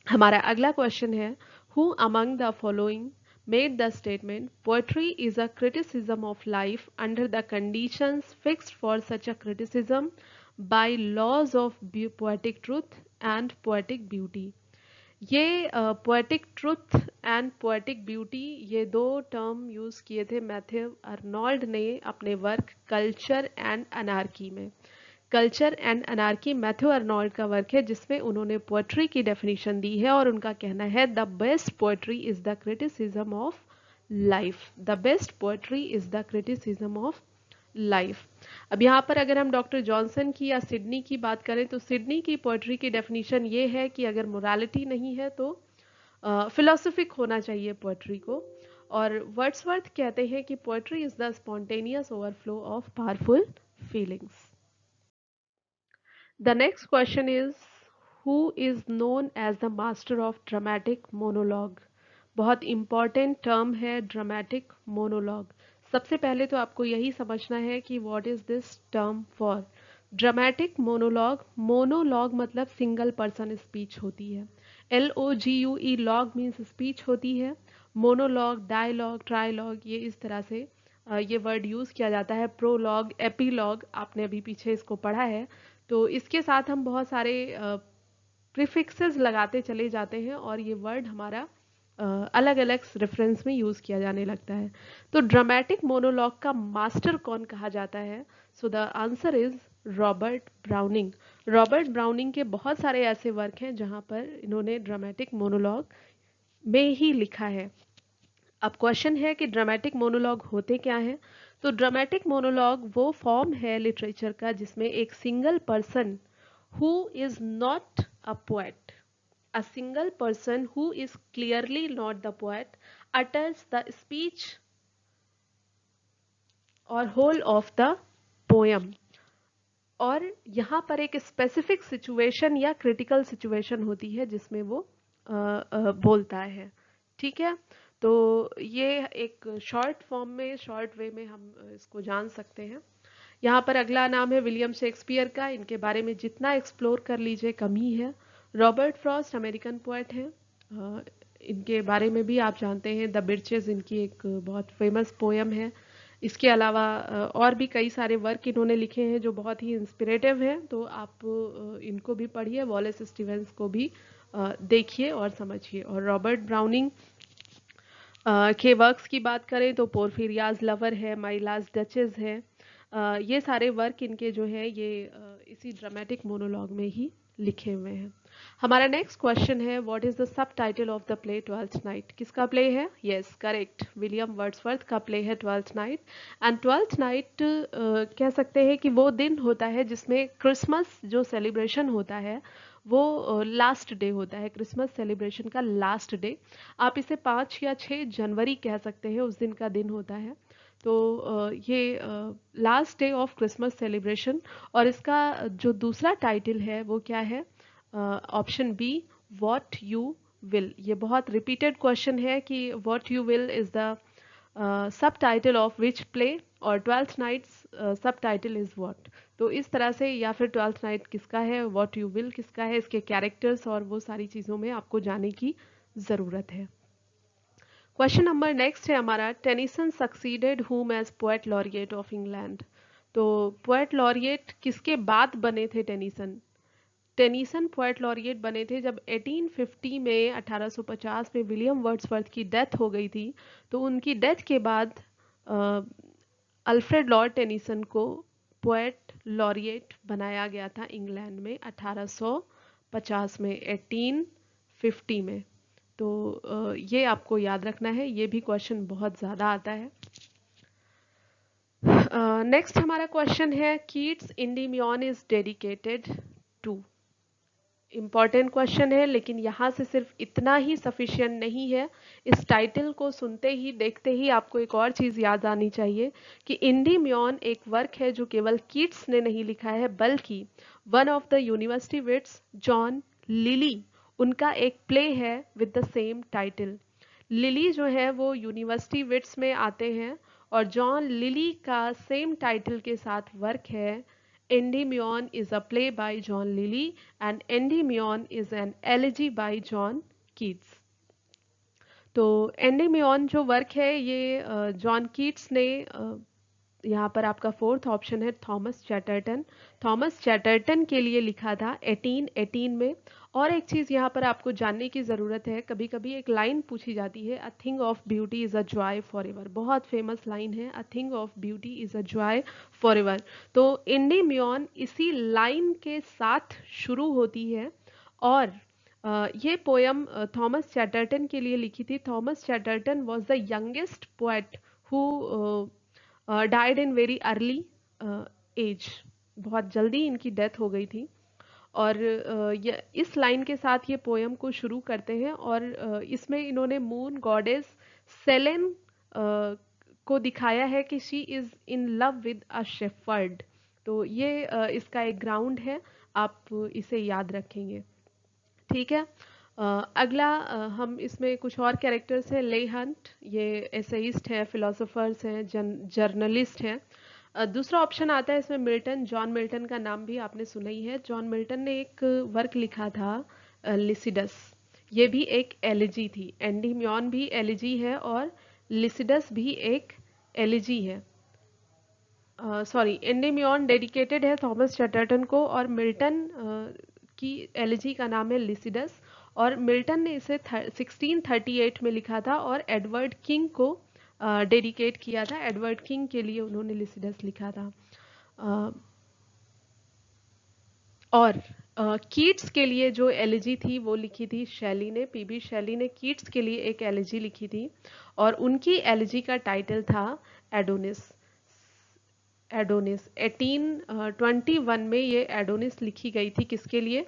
हमारा अगला क्वेश्चन है, who among the following made the statement poetry is a criticism of life under the conditions fixed for such a criticism by laws of poetic truth and poetic beauty। ये poetic truth and poetic beauty, ये दो term use किए थे Matthew Arnold ने अपने work culture and anarchy में। Culture and anarchy Matthew Arnold का work है जिसमें उन्होंने पोएट्री की डेफिनेशन दी है, और उनका कहना है the best poetry is the criticism of life. The best poetry is the criticism of life. अब यहाँ पर अगर हम डॉक्टर जॉनसन की या सिडनी की बात करें तो सिडनी की पोएट्री की डेफिनेशन ये है कि अगर मोरालिटी नहीं है तो फिलोसफिक होना चाहिए पोएट्री को। और वर्ड्सवर्थ कहते हैं कि poetry is the spontaneous overflow of powerful feelings. The next question is, who is known as the master of dramatic monologue. बहुत इंपॉर्टेंट टर्म है ड्रामेटिक मोनोलॉग। सबसे पहले तो आपको यही समझना है कि what is this term for. Dramatic monologue, monologue मतलब सिंगल पर्सन स्पीच होती है। LOGUE, लॉग मीन्स स्पीच होती है। मोनोलॉग, डायलॉग, ट्रायलॉग, ये इस तरह से ये वर्ड यूज किया जाता है। प्रोलॉग, एपीलॉग, आपने अभी पीछे इसको पढ़ा है। तो इसके साथ हम बहुत सारे प्रीफिक्सेस लगाते चले जाते हैं और ये वर्ड हमारा अलग अलग रेफरेंस में यूज किया जाने लगता है। तो ड्रामेटिक मोनोलॉग का मास्टर कौन कहा जाता है? So the answer is Robert browning. Robert browning के बहुत सारे ऐसे वर्क हैं जहां पर इन्होंने ड्रामेटिक मोनोलॉग में ही लिखा है। अब क्वेश्चन है कि ड्रामेटिक मोनोलॉग होते क्या हैं? तो ड्रामेटिक मोनोलॉग वो फॉर्म है लिटरेचर का जिसमें एक single person who is not a poet, a single person who is clearly not the poet utters the speech or whole of the poem। और यहाँ पर एक स्पेसिफिक सिचुएशन या क्रिटिकल सिचुएशन होती है जिसमें वो बोलता है। ठीक है, तो ये एक शॉर्ट फॉर्म में, शॉर्ट वे में हम इसको जान सकते हैं। यहाँ पर अगला नाम है विलियम शेक्सपियर का। इनके बारे में जितना एक्सप्लोर कर लीजिए कम ही है। रॉबर्ट फ्रॉस्ट अमेरिकन पोएट हैं। इनके बारे में भी आप जानते हैं, द बिर्चेस इनकी एक बहुत फेमस पोयम है। इसके अलावा और भी कई सारे वर्क इन्होंने लिखे हैं जो बहुत ही इंस्पिरेटिव हैं, तो आप इनको भी पढ़िए, वॉलेस स्टीवेंस को भी देखिए और समझिए। और रॉबर्ट ब्राउनिंग के वर्क्स की बात करें तो पोर्फिरियाज लवर है, माई लास्ट डचेस है। ये सारे वर्क इनके जो है ये इसी ड्रामेटिक मोनोलॉग में ही लिखे हुए हैं। हमारा नेक्स्ट क्वेश्चन है, what is the sub title of the play twelfth night? किसका प्ले है? यस, करेक्ट, विलियम वर्ड्सवर्थ का प्ले है twelfth night. And twelfth night कह सकते हैं कि वो दिन होता है जिसमें क्रिसमस जो सेलिब्रेशन होता है वो लास्ट डे होता है, क्रिसमस सेलिब्रेशन का लास्ट डे। आप इसे 5 या 6 जनवरी कह सकते हैं, उस दिन का दिन होता है। तो ये last day of Christmas celebration. और इसका जो दूसरा टाइटल है वो क्या है? Option B, what you will. ये बहुत रिपीटेड क्वेश्चन है कि what you will is the sub title of which play, और Twelfth Night's sub title is what. तो इस तरह से, या फिर ट्वेल्थ नाइट किसका है, व्हाट यू विल किसका है, इसके कैरेक्टर्स और वो सारी चीज़ों में आपको जाने की ज़रूरत है। क्वेश्चन नंबर नेक्स्ट है हमारा, Tennyson succeeded whom as poet laureate of England? तो पोएट लॉरिएट किसके बाद बने थे टेनिसन? टेनिसन पोएट लॉरिएट बने थे जब 1850 में, 1850 में विलियम वर्ड्सवर्थ की डेथ हो गई थी। तो उनकी डेथ के बाद अल्फ्रेड लॉर्ड टेनिसन को पोएट लॉरिएट बनाया गया था इंग्लैंड में 1850 में, 1850 में। तो ये आपको याद रखना है, ये भी क्वेश्चन बहुत ज़्यादा आता है। नेक्स्ट हमारा क्वेश्चन है, Keats Endymion is dedicated to? Important question है, लेकिन यहाँ से सिर्फ इतना ही सफिशिएंट नहीं है। इस टाइटल को सुनते ही, देखते ही आपको एक और चीज़ याद आनी चाहिए कि इंडीमियन एक वर्क है जो केवल कीट्स ने नहीं लिखा है, बल्कि one of the university wits, John Lyly, उनका एक प्ले है with the same title. Lyly जो है वो यूनिवर्सिटी विट्स में आते हैं, और जॉन लिली का सेम टाइटल के साथ वर्क है Endymion is a play by John Lilly and Endymion is an elegy by John Keats। तो एंडीमियन जो वर्क है ये जॉन कीट्स ने, यहाँ पर आपका फोर्थ ऑप्शन है थॉमस चैटरटन, थॉमस चैटरटन के लिए लिखा था 1818 में। और एक चीज़ यहाँ पर आपको जानने की ज़रूरत है, कभी कभी एक लाइन पूछी जाती है, a thing of beauty is a joy for ever. बहुत फेमस लाइन है, a thing of beauty is a joy for ever. तो इंडीमियन इसी लाइन के साथ शुरू होती है। और ये पोयम थॉमस चैटरटन के लिए लिखी थी। Thomas Chatterton was the youngest poet who died in very early age. बहुत जल्दी इनकी डेथ हो गई थी। और इस लाइन के साथ ये पोयम को शुरू करते हैं, और इसमें इन्होंने मून गॉडेस सेलेन को दिखाया है कि she is in love with a shepherd. तो ये इसका एक ग्राउंड है, आप इसे याद रखेंगे। ठीक है। अगला हम इसमें कुछ और कैरेक्टर्स हैं। ले हंट, ये एसेइस्ट हैं, फिलोसोफर्स हैं, जर्नलिस्ट हैं। दूसरा ऑप्शन आता है इसमें मिल्टन, जॉन मिल्टन का नाम भी आपने सुना ही है। जॉन मिल्टन ने एक वर्क लिखा था लिसिडस, ये भी एक एलिजी थी। एंडीमियन भी एलिजी है और लिसिडस भी एक एलिजी है। सॉरी, एंडीमियन डेडिकेटेड है थॉमस चैटरटन को, और मिल्टन की एलिजी का नाम है लिसिडस। और मिल्टन ने इसे 1638 में लिखा था और एडवर्ड किंग को डेडिकेट किया था। एडवर्ड किंग के लिए उन्होंने लिसिडस लिखा था। और कीट्स के लिए जो एलिजी थी वो लिखी थी शैली ने, पीबी शैली ने कीट्स के लिए एक एलिजी लिखी थी, और उनकी एलिजी का टाइटल था एडोनिस। एडोनिस 1821 में ये एडोनिस लिखी गई थी, किसके लिए?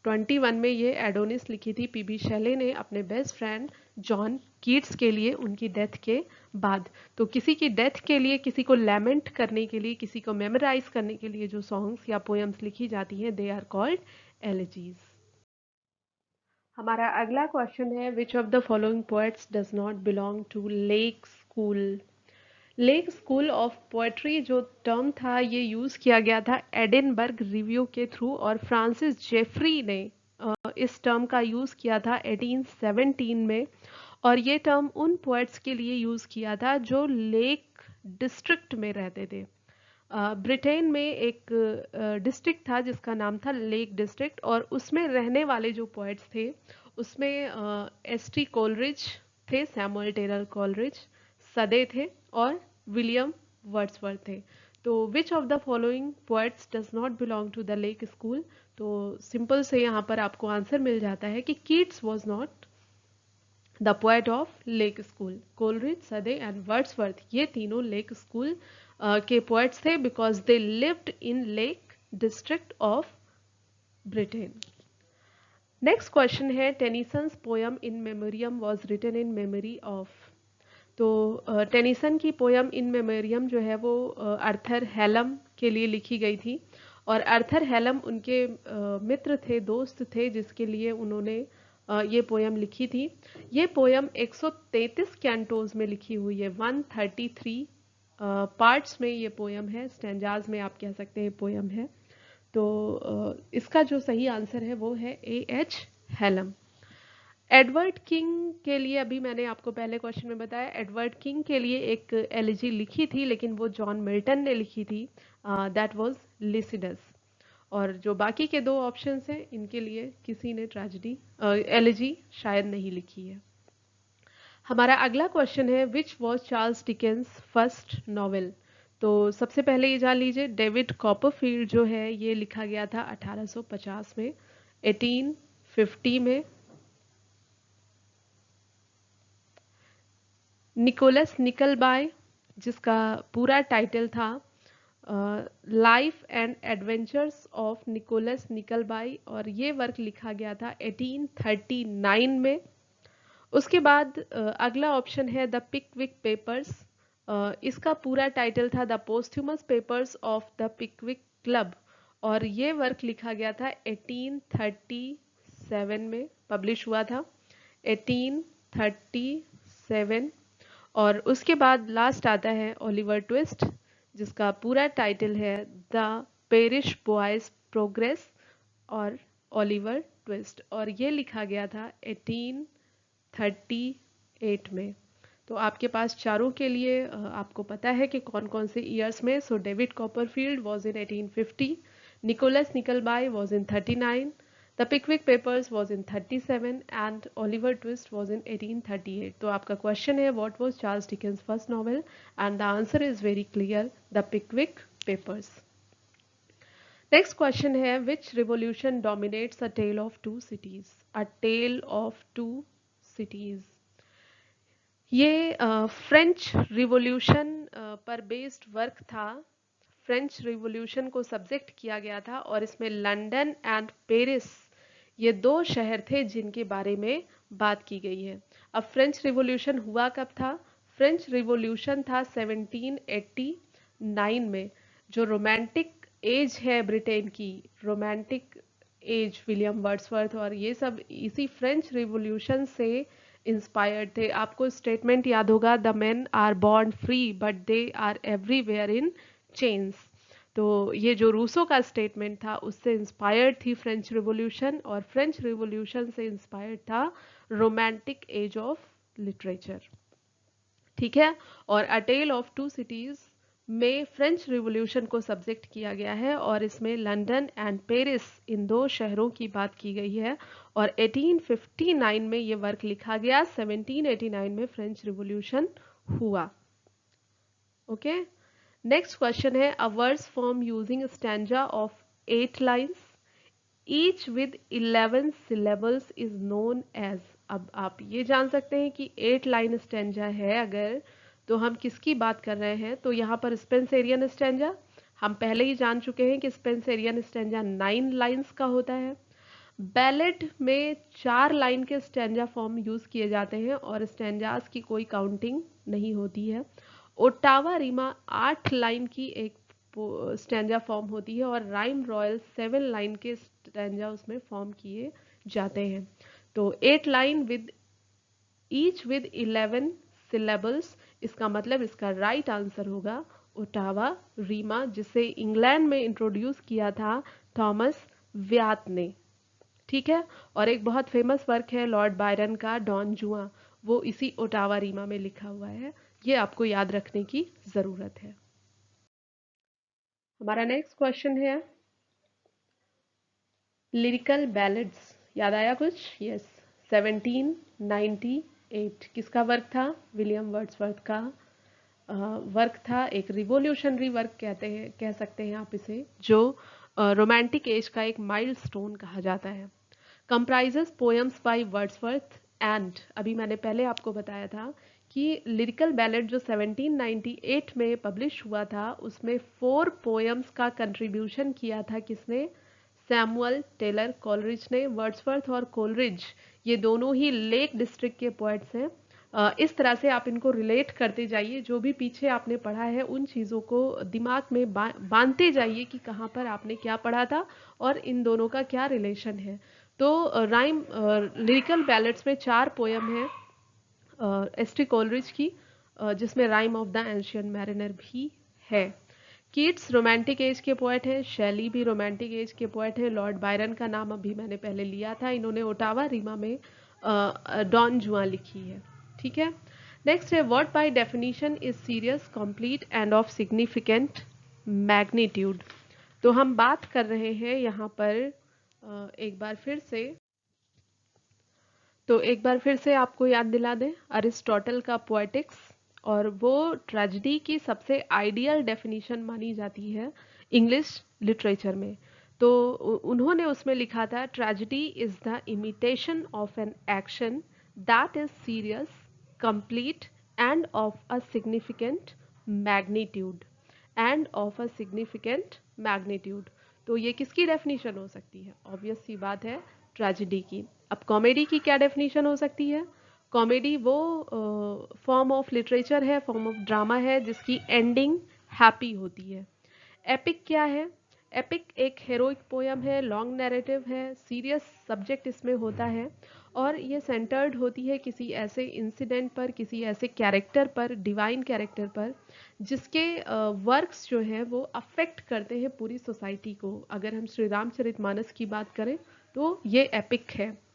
1821 में ये एडोनिस लिखी थी पीबी शेले ने अपने बेस्ट फ्रेंड जॉन कीट्स के लिए उनकी डेथ के बाद। तो किसी की डेथ के लिए, किसी को लैमेंट करने के लिए, किसी को मेमोराइज करने के लिए जो सॉन्ग्स या पोएम्स लिखी जाती हैं, दे आर कॉल्ड एलिजीज। हमारा अगला क्वेश्चन है, which of the following poets does not belong to lake school. Lake school of poetry जो टर्म था ये यूज़ किया गया था एडिनबर्ग रिव्यू के थ्रू, और फ्रांसिस जेफरी ने इस टर्म का यूज़ किया था 1817 में। और ये टर्म उन पोएट्स के लिए यूज़ किया था जो लेक डिस्ट्रिक्ट में रहते थे। ब्रिटेन में एक डिस्ट्रिक्ट था जिसका नाम था लेक डिस्ट्रिक्ट, और उसमें रहने वाले जो पोएट्स थे उसमें एस.टी. कोलरिज थे, सैमुअल टेलर कोलरिज, सदे थे, और विलियम वर्ड्सवर्थ थे। तो which of the following poets does not belong to the lake school. तो सिंपल से यहाँ पर आपको आंसर मिल जाता है कि Keats was not the poet of lake school. Coleridge, Southey and Wordsworth ये तीनों लेक स्कूल के पोएट्स थे because they lived in lake district of Britain. Next question है, Tennyson's poem In Memoriam was written in memory of. तो Tennyson की poem In Memoriam जो है वो आर्थर हेलम के लिए लिखी गई थी, और आर्थर हेलम उनके मित्र थे, दोस्त थे, जिसके लिए उन्होंने ये पोयम लिखी थी। ये पोयम 133 कैंटोज में लिखी हुई है, 133 पार्ट्स में ये पोयम है, स्टैंजाज में आप कह सकते हैं पोयम है। तो इसका जो सही आंसर है वो है A.H. हेलम। एडवर्ड किंग के लिए अभी मैंने आपको पहले क्वेश्चन में बताया, एडवर्ड किंग के लिए एक एलिजी लिखी थी, लेकिन वो जॉन मिल्टन ने लिखी थी, दैट वाज लिसिडस। और जो बाकी के दो ऑप्शंस हैं इनके लिए किसी ने ट्रेजेडी एलिजी शायद नहीं लिखी है। हमारा अगला क्वेश्चन है, which was Charles Dickens first novel. तो सबसे पहले ये जान लीजिए, डेविड कॉपरफील्ड जो है ये लिखा गया था 1850 में, 1850 में। निकोलस निकलबाय, जिसका पूरा टाइटल था life and adventures of Nicholas Nickleby, और ये वर्क लिखा गया था 1839 में। उसके बाद अगला ऑप्शन है द पिकविक पेपर्स, इसका पूरा टाइटल था the posthumous papers of the Pickwick club, और ये वर्क लिखा गया था 1837 में, पब्लिश हुआ था 1837। और उसके बाद लास्ट आता है ओलिवर ट्विस्ट, जिसका पूरा टाइटल है द पेरिश बॉयज प्रोग्रेस और ओलिवर ट्विस्ट, और ये लिखा गया था 1838 में। तो आपके पास चारों के लिए आपको पता है कि कौन कौन से ईयर्स में। So David Copperfield was in 1850, Nicholas Nickleby was in 39, the Pickwick papers was in 37 and Oliver Twist was in 1838। तो आपका क्वेश्चन है, what was Charles Dickens first novel, and the answer is very clear, the Pickwick papers. Next question है, which revolution dominates a tale of two cities. A tale of two cities, ये French revolution पर based work था। French revolution को subject किया गया था, और इसमें लंदन एंड पेरिस ये दो शहर थे जिनके बारे में बात की गई है। अब फ्रेंच रिवोल्यूशन हुआ कब था? फ्रेंच रिवोल्यूशन था 1789 में। जो रोमांटिक एज है ब्रिटेन की, रोमांटिक एज, विलियम वर्ड्सवर्थ और ये सब इसी फ्रेंच रिवोल्यूशन से इंस्पायर्ड थे। आपको स्टेटमेंट याद होगा, the men are born free but they are everywhere in chains. तो ये जो रूसो का स्टेटमेंट था उससे इंस्पायर्ड थी फ्रेंच रिवोल्यूशन, और फ्रेंच रिवोल्यूशन से इंस्पायर्ड था रोमांटिक एज ऑफ लिटरेचर। ठीक है, और अ टेल ऑफ टू सिटीज में फ्रेंच रिवोल्यूशन को सब्जेक्ट किया गया है, और इसमें लंदन एंड पेरिस इन दो शहरों की बात की गई है, और 1859 में ये वर्क लिखा गया, 1789 में फ्रेंच रिवोल्यूशन हुआ। ओके, नेक्स्ट क्वेश्चन है, a verse form using stanza of 8 lines each with 11 syllables is known as. अब आप ये जान सकते हैं कि 8 लाइन स्टैंजा है अगर, तो हम किसकी बात कर रहे हैं? तो यहाँ पर स्पेंसरियन स्टैंजा हम पहले ही जान चुके हैं कि स्पेंसरियन स्टैंजा 9 लाइन्स का होता है। बैलेड में 4 लाइन के स्टैंजा फॉर्म यूज किए जाते हैं और स्टैंजास की कोई काउंटिंग नहीं होती है। ओटावा रीमा 8 लाइन की एक स्टैंजा फॉर्म होती है और राइम रॉयल 7 लाइन के स्टैंजा उसमें फॉर्म किए जाते हैं। तो 8 line with each with 11 syllables, इसका मतलब इसका राइट आंसर होगा ओटावा रीमा, जिसे इंग्लैंड में इंट्रोड्यूस किया था थॉमस व्याट ने। ठीक है। और एक बहुत फेमस वर्क है लॉर्ड बायरन का डॉन जुआ, वो इसी ओटावा रीमा में लिखा हुआ है। ये आपको याद रखने की जरूरत है। हमारा नेक्स्ट क्वेश्चन है लिरिकल बैलेड्स। याद आया कुछ? यस। 1798 किसका वर्क था? विलियम वर्ड्सवर्थ का वर्क था। एक रिवोल्यूशनरी वर्क कहते हैं, कह सकते हैं आप इसे, जो रोमांटिक एज का एक माइलस्टोन कहा जाता है। Comprises poems by Wordsworth and, अभी मैंने पहले आपको बताया था कि लिरिकल बैलेड जो 1798 में पब्लिश हुआ था उसमें 4 पोएम्स का कंट्रीब्यूशन किया था किसने? सैमुअल टेलर कोलरिज ने। वर्ड्सवर्थ और कोलरिज ये दोनों ही लेक डिस्ट्रिक्ट के पोएट्स हैं। इस तरह से आप इनको रिलेट करते जाइए, जो भी पीछे आपने पढ़ा है उन चीज़ों को दिमाग में बांधते जाइए कि कहाँ पर आपने क्या पढ़ा था और इन दोनों का क्या रिलेशन है। तो राइम लिरिकल बैलेड्स में 4 पोएम हैं एस टी कोलरिज की, जिसमें rhyme of the ancient mariner भी है। कीट्स रोमांटिक एज के पोएट हैं, शैली भी रोमांटिक एज के पोएट हैं। लॉर्ड बायरन का नाम अभी मैंने पहले लिया था, इन्होंने ओटावा रीमा में डॉन जुआ लिखी है। ठीक है। नेक्स्ट है what by definition is serious, complete end of significant magnitude. तो हम बात कर रहे हैं यहाँ पर एक बार फिर से आपको याद दिला दें अरिस्टोटल का पोएटिक्स, और वो ट्रेजेडी की सबसे आइडियल डेफिनेशन मानी जाती है इंग्लिश लिटरेचर में। तो उन्होंने उसमें लिखा था tragedy is the imitation of an action that is serious, complete end of a significant magnitude, end of a significant magnitude. तो ये किसकी डेफिनेशन हो सकती है? ऑब्वियस सी बात है, ट्रेजेडी की। अब कॉमेडी की क्या डेफिनेशन हो सकती है? कॉमेडी वो फॉर्म ऑफ लिटरेचर है, फॉर्म ऑफ ड्रामा है जिसकी एंडिंग हैप्पी होती है। एपिक क्या है? एपिक एक हेरोइक पोयम है, लॉन्ग नैरेटिव है, सीरियस सब्जेक्ट इसमें होता है और ये सेंटर्ड होती है किसी ऐसे इंसिडेंट पर, किसी ऐसे कैरेक्टर पर, डिवाइन कैरेक्टर पर, जिसके वर्क्स जो है वो अफेक्ट करते हैं पूरी सोसाइटी को। अगर हम श्री रामचरितमानस की बात करें तो ये एपिक है।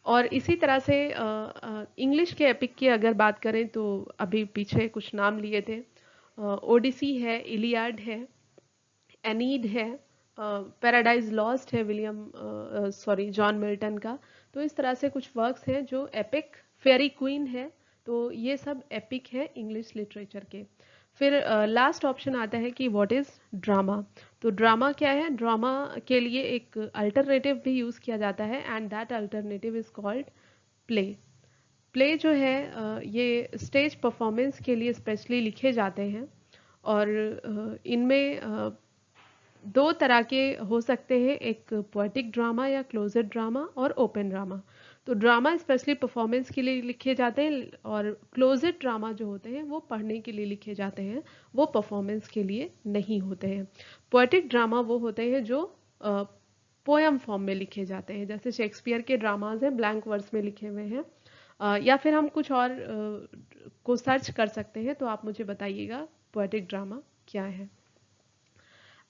और इसी तरह से इंग्लिश के एपिक की अगर बात करें तो अभी पीछे कुछ नाम लिए थे, ओडिसी है, इलियाड है, एनीड है, पैराडाइज लॉस्ट है जॉन मिल्टन का। तो इस तरह से कुछ वर्क्स हैं जो एपिक, फेरी क्वीन है, तो ये सब एपिक है इंग्लिश लिटरेचर के। फिर लास्ट ऑप्शन आता है कि व्हाट इज ड्रामा। तो ड्रामा क्या है? ड्रामा के लिए एक अल्टरनेटिव भी यूज किया जाता है and that alternative is called play. Play जो है ये स्टेज परफॉर्मेंस के लिए स्पेशली लिखे जाते हैं और इनमें 2 तरह के हो सकते हैं, एक पोएटिक ड्रामा या क्लोजेड ड्रामा और ओपन ड्रामा। तो ड्रामा स्पेशली परफॉर्मेंस के लिए लिखे जाते हैं और क्लोजेड ड्रामा जो होते हैं वो पढ़ने के लिए लिखे जाते हैं, वो परफॉर्मेंस के लिए नहीं होते हैं। पोएटिक ड्रामा वो होते हैं जो पोएम फॉर्म में लिखे जाते हैं, जैसे शेक्सपियर के ड्रामाज हैं ब्लैंक वर्स में लिखे हुए हैं। या फिर हम कुछ और को सर्च कर सकते हैं, तो आप मुझे बताइएगा पोएटिक ड्रामा क्या है।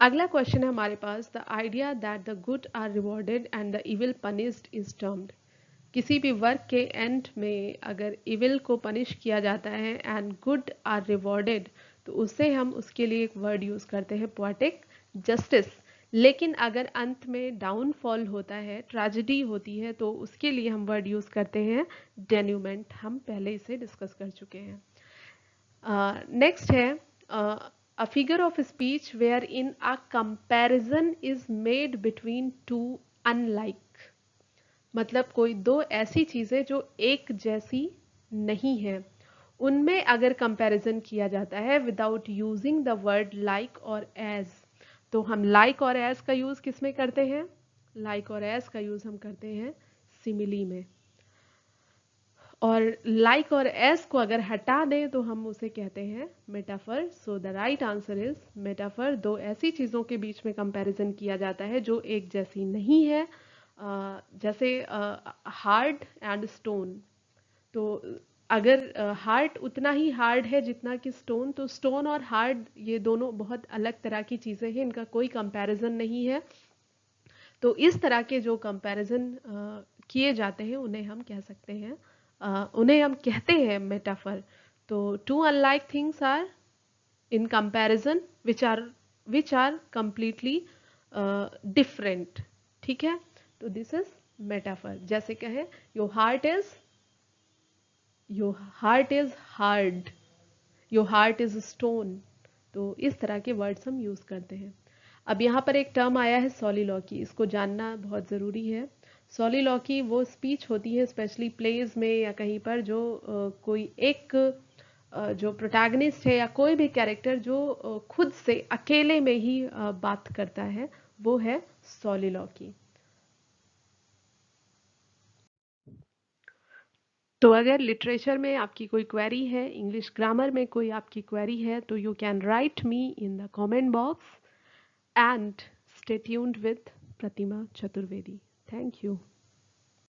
अगला क्वेश्चन है हमारे पास, the idea that the good are rewarded and the evil punished is termed. किसी भी वर्क के एंड में अगर इविल को पनिश किया जाता है एंड गुड आर रिवॉर्डेड, तो उससे हम उसके लिए एक वर्ड यूज करते हैं पोएटिक जस्टिस। लेकिन अगर अंत में डाउनफॉल होता है, ट्रेजेडी होती है, तो उसके लिए हम वर्ड यूज करते हैं डेन्यूमेंट। हम पहले इसे डिस्कस कर चुके हैं। नेक्स्ट है a figure of speech wherein a comparison is made between two unlike। मतलब कोई 2 ऐसी चीजें जो एक जैसी नहीं है, उनमें अगर कंपैरिजन किया जाता है without using the word like और एज। तो हम लाइक और एज का यूज किस में करते हैं? लाइक और एज का यूज़ हम करते हैं सिमिली में, और लाइक और एस को अगर हटा दें तो हम उसे कहते हैं metaphor. So the right answer is metaphor. दो ऐसी चीज़ों के बीच में कंपैरिजन किया जाता है जो एक जैसी नहीं है, जैसे हार्ड एंड स्टोन। तो अगर हार्ट उतना ही हार्ड है जितना कि स्टोन, तो स्टोन और हार्ड ये दोनों बहुत अलग तरह की चीज़ें हैं, इनका कोई कंपैरिजन नहीं है। तो इस तरह के जो कंपैरिजन किए जाते हैं उन्हें हम कह सकते हैं, उन्हें हम कहते हैं मेटाफर। तो two unlike things are in comparison which are completely different. ठीक है, तो दिस इज मेटाफर। जैसे कहें your heart is hard, your heart is stone. तो इस तरह के वर्ड्स हम यूज करते हैं। अब यहाँ पर एक टर्म आया है सॉलिलॉकी, इसको जानना बहुत ज़रूरी है। सॉलिलॉकी वो स्पीच होती है स्पेशली प्लेज में या कहीं पर जो कोई एक जो प्रोटैगनिस्ट है या कोई भी कैरेक्टर जो खुद से अकेले में ही बात करता है, वो है सॉलिलॉकी। तो अगर लिटरेचर में आपकी कोई क्वेरी है, इंग्लिश ग्रामर में कोई आपकी क्वेरी है, तो you can write me in the comment box, and stay tuned with Pratima Chaturvedi. Thank you.